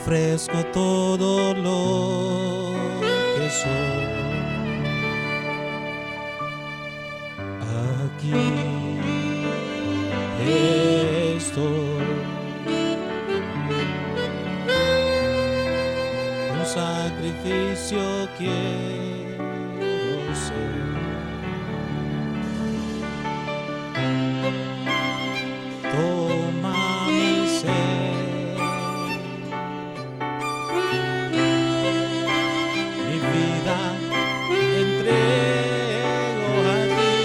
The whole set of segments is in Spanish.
ofrezco todo lo que soy. Aquí estoy, un sacrificio quiero ser. Toma mi ser, mi vida entrego a ti,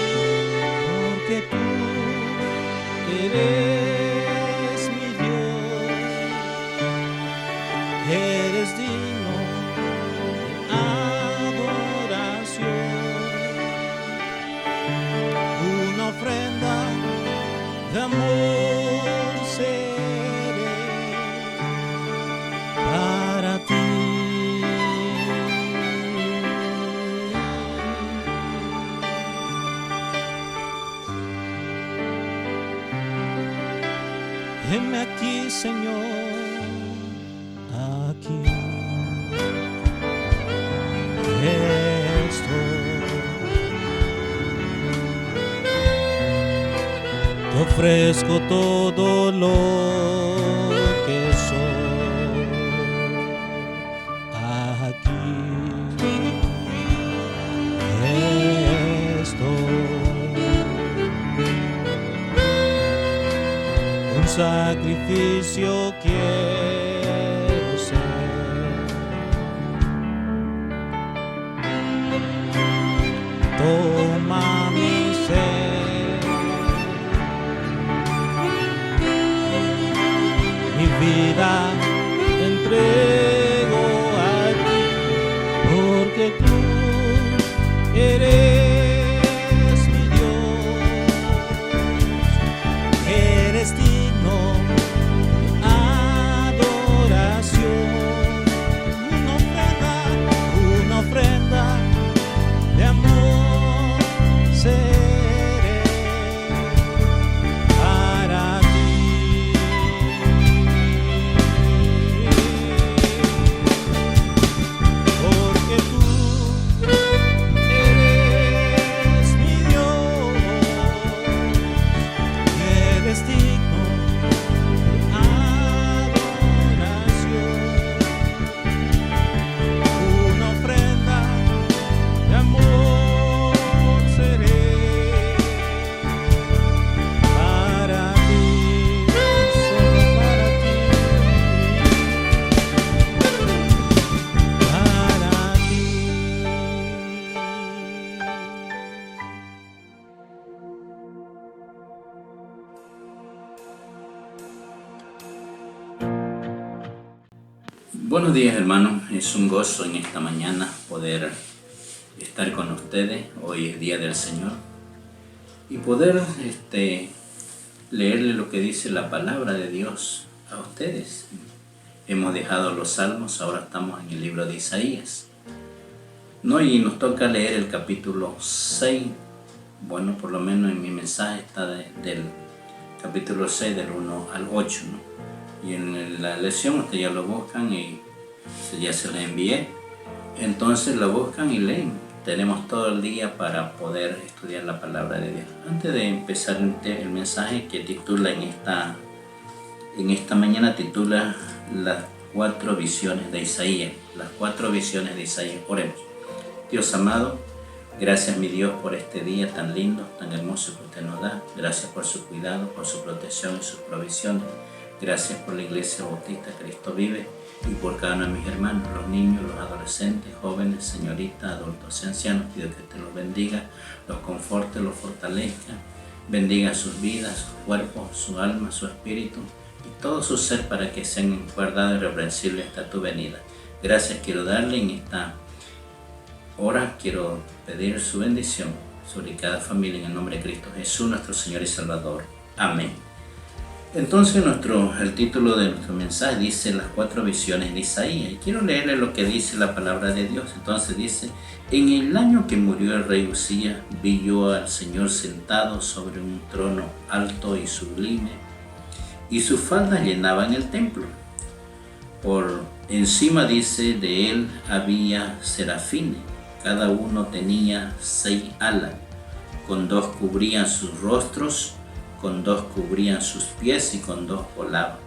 porque tú eres mi Dios, eres digno de adoración, una ofrenda de amor seré para ti. Heme aquí, Señor, aquí estoy. Te ofrezco todo lo que soy. Aquí estoy, un sacrificio quiero ser. Toma mi ser, mi vida entrego a ti, porque tú eres mi Dios, eres digno de adoración, una ofrenda de amor seré para ti. Porque tú eres mi Dios, eres digno de adoración, una ofrenda de amor seré para ti, solo para ti, para ti. Buenos días, hermanos. Es un gozo en esta mañana poder estar con ustedes. Hoy es Día del Señor y poder leerle lo que dice la palabra de Dios a ustedes. Hemos dejado los salmos, ahora estamos en el libro de Isaías, y nos toca leer el capítulo 6. Bueno, por lo menos en mi mensaje está del capítulo 6 del 1 al 8, y en la lección ustedes ya lo buscan y ya se lo envié. Entonces lo buscan y leen. Tenemos todo el día para poder estudiar la palabra de Dios. Antes de empezar el mensaje que titula en esta mañana, titula las 4 visiones de Isaías. Las 4 visiones de Isaías. Oremos. Dios amado, gracias mi Dios por este día tan lindo, tan hermoso que usted nos da. Gracias por su cuidado, por su protección y sus provisiones. Gracias por la Iglesia Bautista Cristo Vive y por cada uno de mis hermanos, los niños, los adolescentes, jóvenes, señoritas, adultos y ancianos. Pido que te los bendiga, los conforte, los fortalezca, bendiga sus vidas, sus cuerpos, su alma, su espíritu y todo su ser, para que sean guardados y irreprensibles hasta tu venida. Gracias quiero darle en esta hora, quiero pedir su bendición sobre cada familia en el nombre de Cristo Jesús, nuestro Señor y Salvador. Amén. Entonces el título de nuestro mensaje dice las 4 visiones de Isaías, y quiero leerle lo que dice la palabra de Dios. Entonces dice: en el año que murió el rey Usías, vi yo al Señor sentado sobre un trono alto y sublime, y sus faldas llenaban el templo. Por Encima dice, de él había serafines, cada uno tenía 6 alas, con 2 cubrían sus rostros, con 2 cubrían sus pies y con 2 volaban.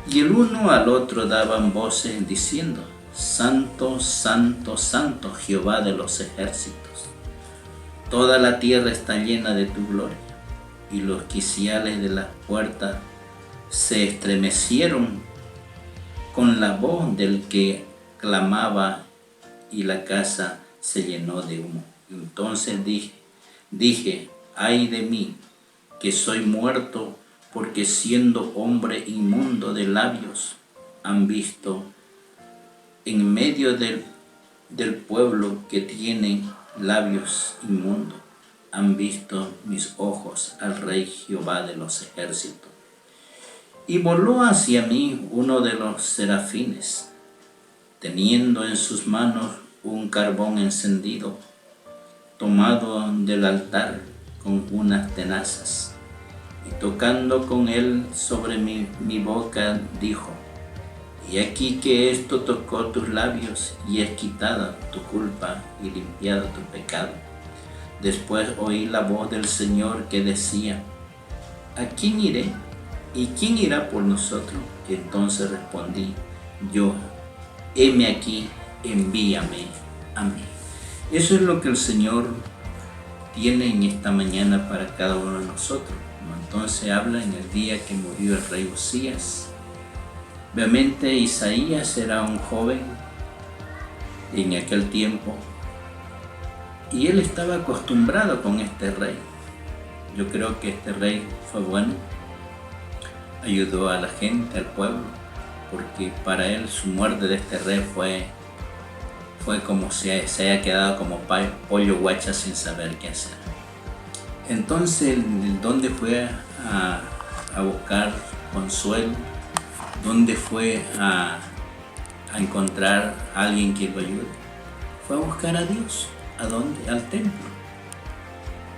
Y el uno al otro daban voces diciendo, Santo, Santo, Santo, Jehová de los ejércitos. Toda la tierra está llena de tu gloria. Y los quiciales de las puertas se estremecieron con la voz del que clamaba, y la casa se llenó de humo. Entonces dije, ay de mí, que soy muerto, porque siendo hombre inmundo de labios, han visto en medio del pueblo que tiene labios inmundos, han visto mis ojos al Rey Jehová de los ejércitos. Y voló hacia mí uno de los serafines, teniendo en sus manos un carbón encendido, tomado del altar con unas tenazas, y tocando con él sobre mi boca, dijo, y aquí que esto tocó tus labios, y es quitada tu culpa y limpiado tu pecado. Después oí la voz del Señor que decía, ¿a quién iré? ¿Y quién irá por nosotros? Entonces respondí yo, heme aquí, envíame a mí. Eso es lo que el Señor tiene en esta mañana para cada uno de nosotros. Entonces habla en el día que murió el rey Usías. Obviamente Isaías era un joven en aquel tiempo y él estaba acostumbrado con este rey. Yo creo que este rey fue bueno, ayudó a la gente, al pueblo, porque para él su muerte de este rey fue como si se haya quedado como pollo guacha sin saber qué hacer. Entonces, ¿dónde fue a buscar consuelo? ¿Dónde fue a encontrar a alguien que lo ayude? Fue a buscar a Dios. ¿A dónde? Al templo.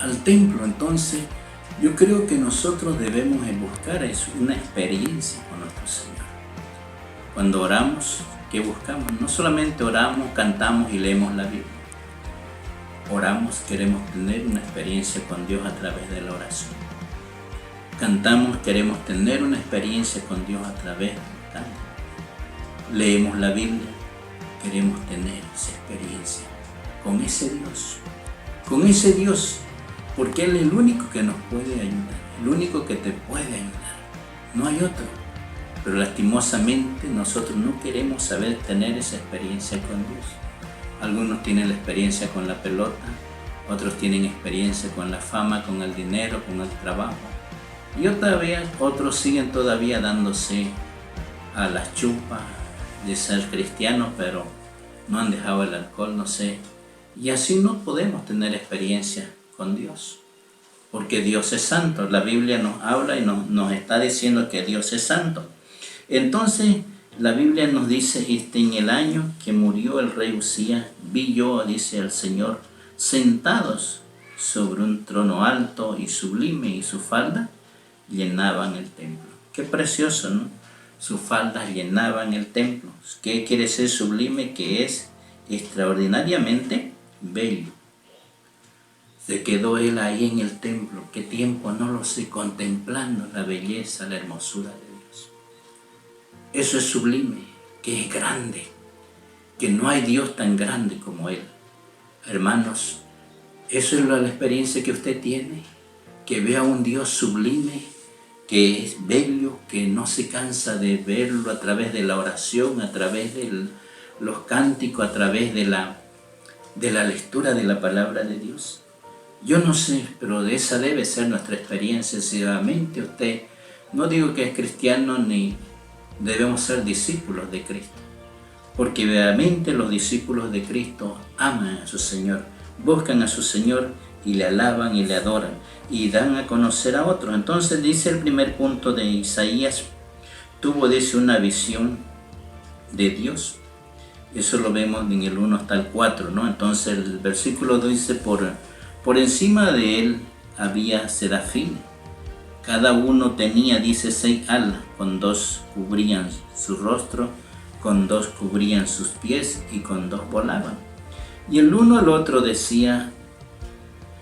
Al templo. Entonces, yo creo que nosotros debemos buscar una experiencia con nuestro Señor. Cuando oramos, ¿qué buscamos? No solamente oramos, cantamos y leemos la Biblia. Oramos, queremos tener una experiencia con Dios a través de la oración. Cantamos, queremos tener una experiencia con Dios a través del canto. Leemos la Biblia, queremos tener esa experiencia con ese Dios, porque Él es el único que nos puede ayudar, el único que te puede ayudar, no hay otro. Pero lastimosamente nosotros no queremos tener esa experiencia con Dios. Algunos tienen la experiencia con la pelota, otros tienen experiencia con la fama, con el dinero, con el trabajo. Y otros siguen todavía dándose a las chupas de ser cristianos, pero no han dejado el alcohol, no sé. Y así no podemos tener experiencia con Dios, porque Dios es santo. La Biblia nos habla y nos está diciendo que Dios es santo. Entonces, la Biblia nos dice, en el año que murió el rey Usías, vi yo, dice el Señor, sentados sobre un trono alto y sublime, y su falda llenaban el templo. Qué precioso, ¿no? Sus faldas llenaban el templo. ¿Qué quiere decir sublime? Que es extraordinariamente bello. Se quedó él ahí en el templo. Qué tiempo, no lo sé, contemplando la belleza, la hermosura de Dios. Eso es sublime, que es grande, que no hay Dios tan grande como Él. Hermanos, eso es la experiencia que usted tiene, que vea un Dios sublime, que es bello, que no se cansa de verlo a través de la oración, a través de los cánticos, a través de la lectura de la palabra de Dios. Yo no sé, pero esa debe ser nuestra experiencia. Si realmente usted, no digo que es cristiano, ni debemos ser discípulos de Cristo, porque realmente los discípulos de Cristo aman a su Señor, buscan a su Señor y le alaban y le adoran y dan a conocer a otros. Entonces dice el primer punto de Isaías, dice una visión de Dios. Eso lo vemos en el 1 hasta el 4, ¿no? Entonces el versículo 2 dice, por encima de él había serafines. Cada uno tenía, dice, 6 alas, con 2 cubrían su rostro, con 2 cubrían sus pies y con 2 volaban. Y el uno al otro decía,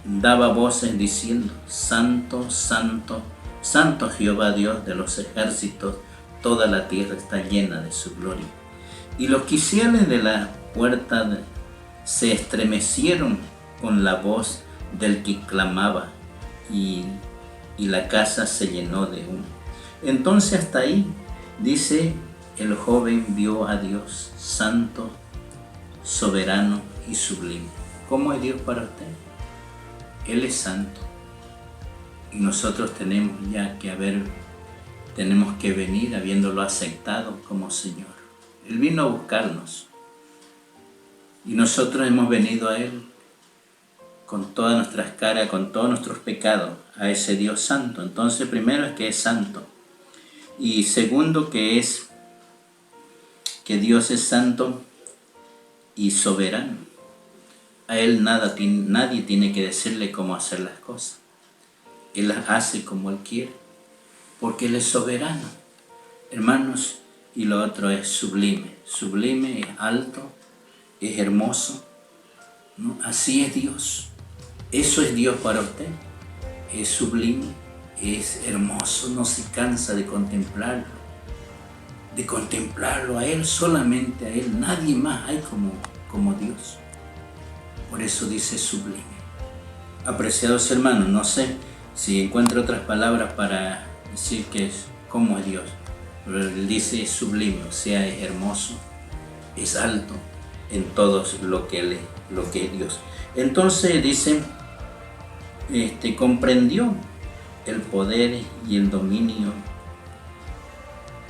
daba voces diciendo, Santo, Santo, Santo Jehová Dios de los ejércitos, toda la tierra está llena de su gloria. Y los quiciales de la puerta se estremecieron con la voz del que clamaba, y la casa se llenó de humo. Entonces hasta ahí, dice, el joven vio a Dios, santo, soberano y sublime. ¿Cómo es Dios para usted? Él es santo. Y nosotros tenemos que venir habiéndolo aceptado como Señor. Él vino a buscarnos. Y nosotros hemos venido a Él con todas nuestras caras, con todos nuestros pecados, a ese Dios santo. Entonces, primero es que es santo. Y segundo que Dios es santo y soberano. A Él nadie tiene que decirle cómo hacer las cosas. Él las hace como Él quiere, porque Él es soberano. Hermanos, y lo otro es sublime. Sublime es alto, es hermoso, ¿no? Así es Dios. Eso es Dios para usted. Es sublime, es hermoso, no se cansa de contemplarlo a Él, solamente a Él. Nadie más hay como Dios. Por eso dice sublime. Apreciados hermanos, no sé si encuentro otras palabras para decir que es como es Dios. Pero Él dice es sublime, o sea, es hermoso, es alto en todo lo que es Dios. Entonces dice, comprendió el poder y el dominio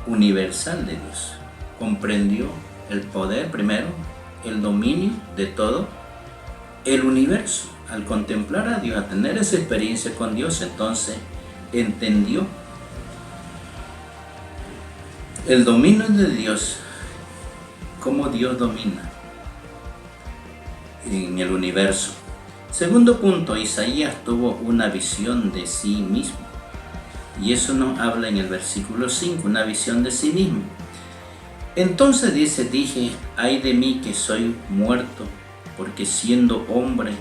universal de Dios. Comprendió el poder primero, el dominio de todo el universo. Al contemplar a Dios, a tener esa experiencia con Dios, entonces entendió el dominio de Dios, cómo Dios domina en el universo. Segundo punto, Isaías tuvo una visión de sí mismo. Y eso nos habla en el versículo 5, una visión de sí mismo. Entonces dije, ay de mí que soy muerto, porque siendo hombre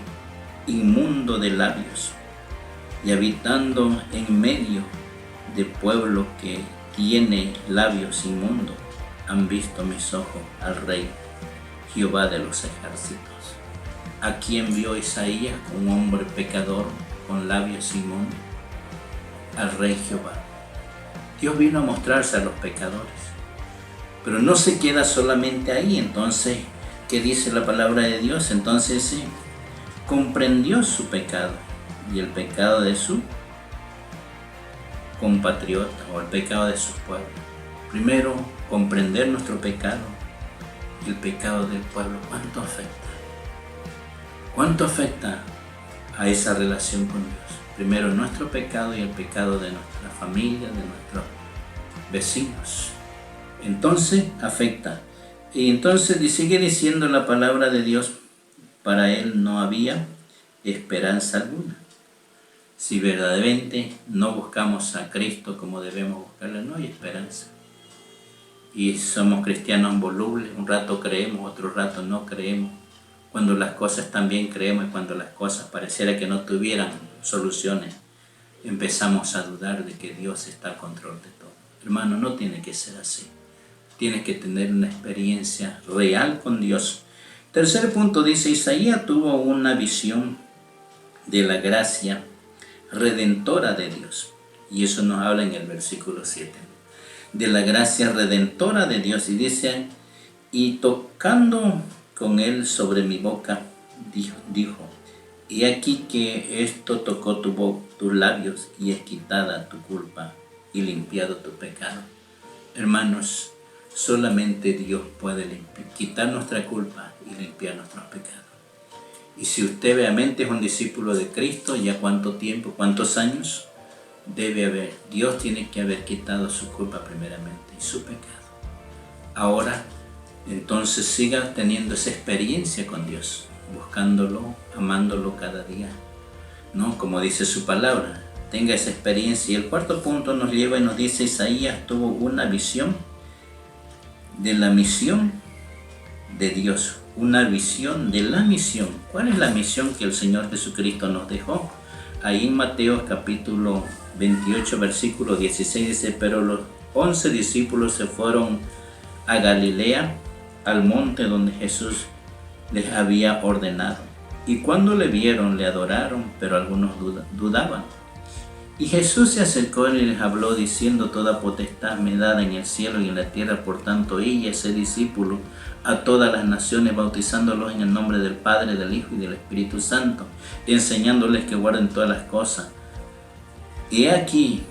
inmundo de labios y habitando en medio de pueblo que tiene labios inmundos, han visto mis ojos al Rey, Jehová de los ejércitos. ¿A quién vio Isaías? Un hombre pecador con labios inmundos. Al Rey Jehová. Dios vino a mostrarse a los pecadores, pero no se queda solamente ahí. Entonces, ¿qué dice la palabra de Dios? Entonces sí, comprendió su pecado y el pecado de su compatriota o el pecado de sus pueblos. Primero, comprender nuestro pecado y el pecado del pueblo. ¿Cuánto afecta? ¿Cuánto afecta a esa relación con Dios? Primero nuestro pecado y el pecado de nuestra familia, de nuestros vecinos. Entonces afecta. Y entonces sigue diciendo la palabra de Dios, para él no había esperanza alguna. Si verdaderamente no buscamos a Cristo como debemos buscarle, no hay esperanza. Y somos cristianos volubles, un rato creemos, otro rato no creemos. Cuando las cosas están bien creemos y cuando las cosas pareciera que no tuvieran soluciones, empezamos a dudar de que Dios está al control de todo. Hermano, no tiene que ser así. Tienes que tener una experiencia real con Dios. Tercer punto, dice, Isaías tuvo una visión de la gracia redentora de Dios. Y eso nos habla en el versículo 7. De la gracia redentora de Dios. Y dice, y tocando con él sobre mi boca, dijo, y aquí que esto tocó tus labios y es quitada tu culpa y limpiado tu pecado. Hermanos, solamente Dios puede quitar nuestra culpa y limpiar nuestros pecados. Y si usted realmente es un discípulo de Cristo, ¿ya cuánto tiempo, cuántos años debe haber? Dios tiene que haber quitado su culpa primeramente y su pecado. Ahora, entonces siga teniendo esa experiencia con Dios, buscándolo, amándolo cada día, ¿no? Como dice su palabra, tenga esa experiencia. Y el cuarto punto nos lleva y nos dice, Isaías tuvo una visión de la misión de Dios, una visión de la misión. ¿Cuál es la misión que el Señor Jesucristo nos dejó? Ahí en Mateo capítulo 28, versículo 16 dice: pero los 11 discípulos se fueron a Galilea, al monte donde Jesús les había ordenado. Y cuando le vieron, le adoraron, pero algunos dudaban. Y Jesús se acercó y les habló diciendo: toda potestad me dada en el cielo y en la tierra, por tanto id y haced discípulos a todas las naciones, bautizándolos en el nombre del Padre, del Hijo y del Espíritu Santo, y enseñándoles que guarden todas las cosas. Y aquí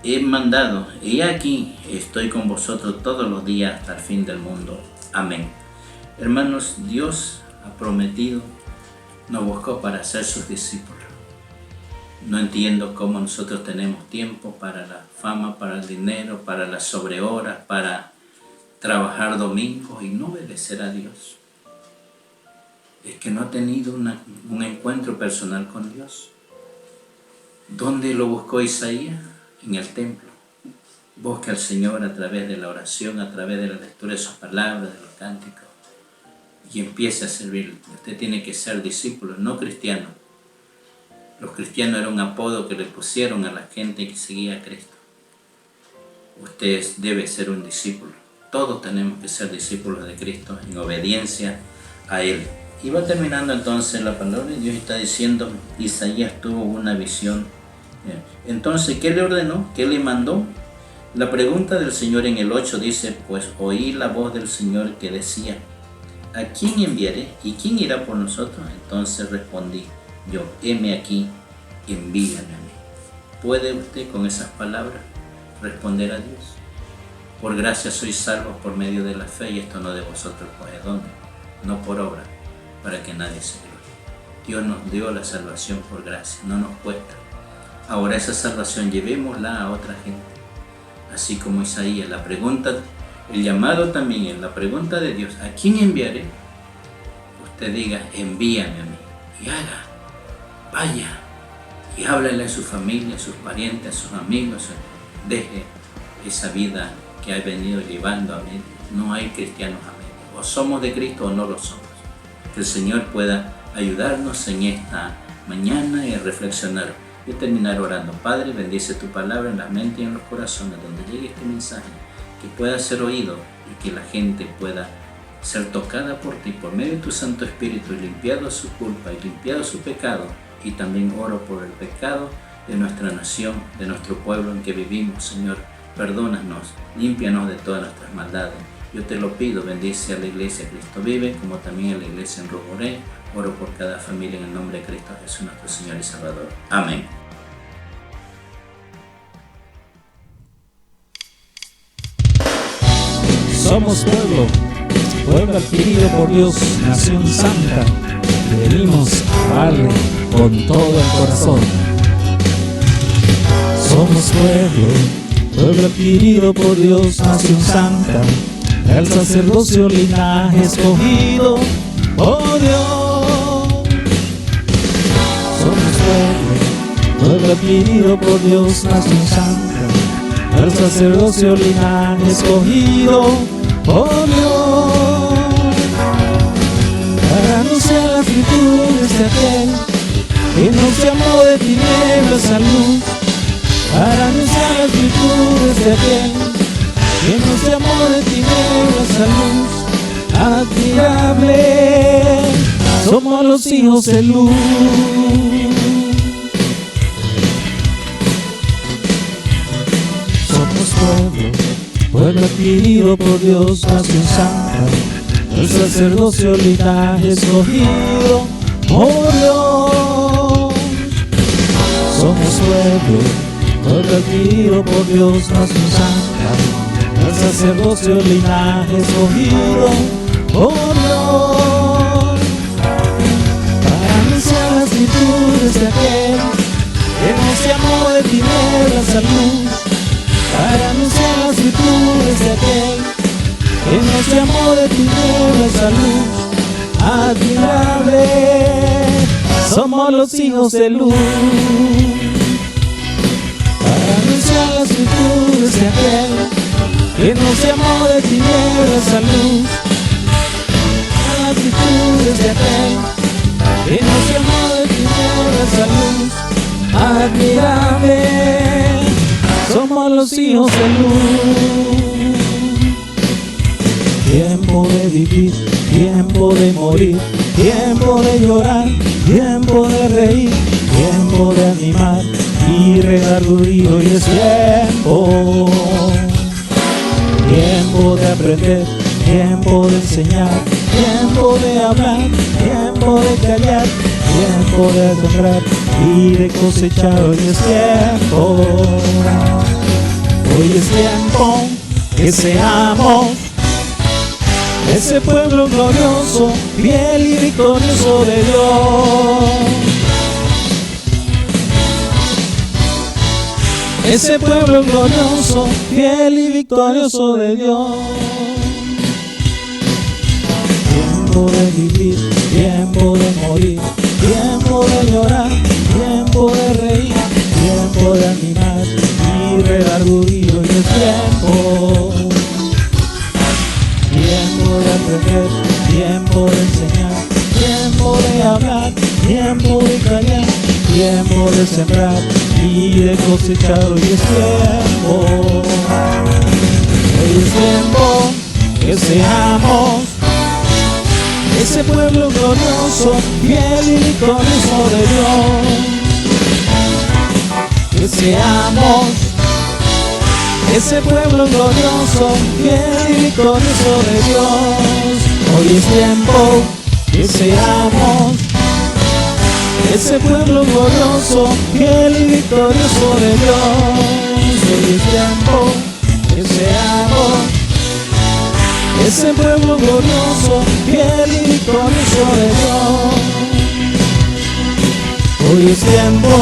he mandado, y aquí estoy con vosotros todos los días hasta el fin del mundo. Amén. Hermanos, Dios ha prometido, nos buscó para ser sus discípulos. No entiendo cómo nosotros tenemos tiempo para la fama, para el dinero, para las sobrehoras, para trabajar domingos y no obedecer a Dios. Es que no ha tenido un encuentro personal con Dios. ¿Dónde lo buscó Isaías? En el templo. Busca al Señor a través de la oración, a través de la lectura de sus palabras, de los cánticos, y empiece a servirle. Usted tiene que ser discípulo, no cristiano. Los cristianos era un apodo que le pusieron a la gente que seguía a Cristo. Usted debe ser un discípulo. Todos tenemos que ser discípulos de Cristo en obediencia a Él. Y va terminando entonces la palabra de Dios, está diciendo: Isaías tuvo una visión. Entonces, ¿qué le ordenó? ¿Qué le mandó? La pregunta del Señor en el 8 dice: pues oí la voz del Señor que decía: ¿a quién enviaré? ¿Y quién irá por nosotros? Entonces respondí yo: heme aquí, envíame a mí. ¿Puede usted con esas palabras responder a Dios? Por gracia sois salvos por medio de la fe, y esto no de vosotros, pues ¿de dónde? No por obra, para que nadie se glorie. Dios nos dio la salvación por gracia, no nos cuesta. Ahora esa salvación llevémosla a otra gente. Así como Isaías, la pregunta, el llamado también es la pregunta de Dios: ¿a quién enviaré? Usted diga: envíame a mí. Y haga, vaya, y háblele a su familia, a sus parientes, a sus amigos. Deje esa vida que ha venido llevando a medio. No hay cristianos a medio. O somos de Cristo o no lo somos. Que el Señor pueda ayudarnos en esta mañana y reflexionar y terminar orando. Padre, bendice tu palabra en la mente y en los corazones, donde llegue este mensaje, que pueda ser oído y que la gente pueda ser tocada por ti, por medio de tu Santo Espíritu, y limpiado su culpa y limpiado su pecado. Y también oro por el pecado de nuestra nación, de nuestro pueblo en que vivimos. Señor, perdónanos, límpianos de todas nuestras maldades. Yo te lo pido, bendice a la iglesia Cristo Vive, como también a la iglesia en Roboré. Oro por cada familia en el nombre de Cristo Jesús, nuestro Señor y Salvador. Amén. Somos pueblo adquirido por Dios, nación santa, venimos a amarle con todo el corazón. Somos pueblo adquirido por Dios, nación santa, el sacerdocio, linaje escogido por Dios. Somos pueblo adquirido por Dios, nación santa, el sacerdocio, linaje escogido por Dios, para anunciar las virtudes de aquel que nos llamó de tinieblas a luz, para anunciar las virtudes de aquel que nos llamó de tinieblas a luz admirable. Somos los hijos de luz. Pueblo adquirido por Dios, nación santa, el sacerdocio, linaje escogido por Dios. Somos pueblo adquirido por Dios, nación santa, el sacerdocio, linaje escogido por Dios, para anunciar las virtudes de aquel que nos llamó de tinieblas a luz, para anunciar las virtudes de aquel que nos llamó de tinieblas a luz admirable. Somos los hijos de luz, para anunciar las las virtudes de aquel que nos llamó de tinieblas a luz. A las virtudes de aquel que nos llamó de tinieblas a luz. Admirable, somos los hijos de luz. Tiempo de vivir, tiempo de morir, tiempo de llorar, tiempo de reír, tiempo de animar y redarguir. Hoy es tiempo, tiempo de aprender, tiempo de enseñar, tiempo de hablar, tiempo de callar, tiempo de sembrar y de cosechar. Hoy es tiempo, hoy es tiempo que seamos ese pueblo glorioso, fiel y victorioso de Dios. Ese pueblo glorioso, fiel y victorioso de Dios. Tiempo de vivir, tiempo de morir, tiempo de llorar, tiempo de reír, tiempo de animar y redarguir. Hoy es tiempo, tiempo de aprender, tiempo de enseñar, tiempo de hablar, tiempo de callar, tiempo de sembrar y de cosechar. Hoy es tiempo, hoy es tiempo que seamos ese pueblo glorioso, fiel y victorioso de Dios. Que seamos ese pueblo glorioso, fiel y victorioso de Dios. Hoy es tiempo que seamos ese pueblo glorioso, fiel y victorioso de Dios. Hoy es tiempo que seamos ese pueblo glorioso, fiel y victorioso de Dios. Hoy es tiempo